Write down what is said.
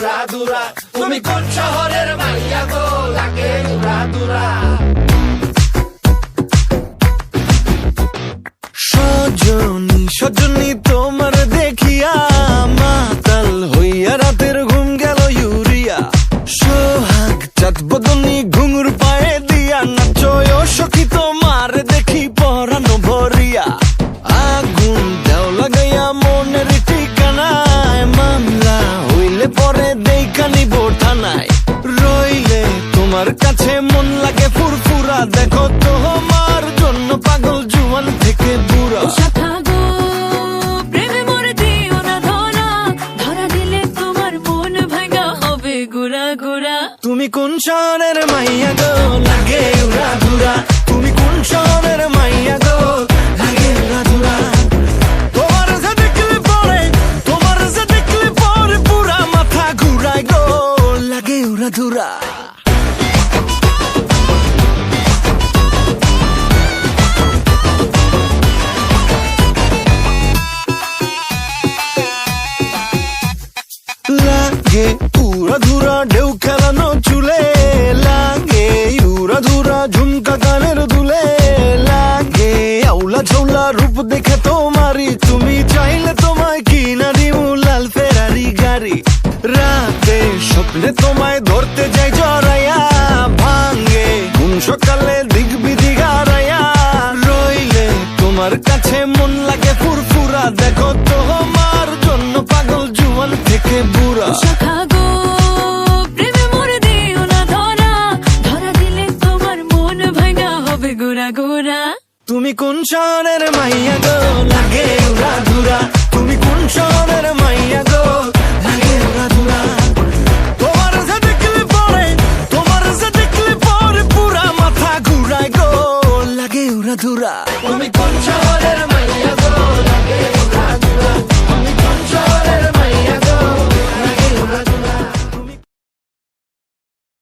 উড়া দুরা। তুমি কোন শহরের মাইয়া গো লাগে উড়া দুরা। সজনী সজনী তোমার দেখিয়া মাতাল হইয়া রাতের ঘুম গেল ইউরিয়া। সোহাগ চাঁদ বদনী ঘুঙুর পায়ে দিয়া নাচয় সখী তোমার দেখি পরানো ভরিয়া। আগুন দাও লাগাইয়া মনের ঠিকানায় মামলা হইলে পরে দেখা নিব থানায়। রইলে তোমার কাছে মন লাগে ফুরফুরা দেখো তোমার জন্য পাগল জুয়ান থেকে বুড়া। তুমি কোন শহরের মাইয়া গো লাগে উড়া ধুরা। তুমি কোন শহরের মাইয়া গো লাগে উড়া ধুরা। তোমার যে দেখলে পরে তোমার যে দেখলে পরে পুরা মাথা ঘুরায় গো লাগে উড়া ধুরা। লাগে উড়া ধুরা ঢেউ খেলানো চুলে। লাগে উড়া ধুরা ঝুমকা কানের দুলে। লাগে আউলা ঝৌলা রূপ দেখে তোমারি তুমি চাইলে তোমায় কিনা দিও লাল ফেরারি গাড়ি। রাতে স্বপ্নে তোমায় ধরতে যাই জড়াইয়া ভাঙ্গে কোন সকালে দিক বিধি গারাইয়া। রইলে তোমার কাছে মন লাগে ফুরফুরা দেখো তোমার জন্য পাগল জুয়ান থেকে বুড়া। তুমি কোন শহরের মাইয়া গো লাগে উড়া ধুরা। তুমি কোন শহরের মাইয়া গো লাগে উড়া ধুরা। তোমার যে দেখলে পরে তোমার যে দেখলে পরে পুরা মাথা ঘুরায় গো লাগে উড়া ধুরা। তুমি কোন শহরের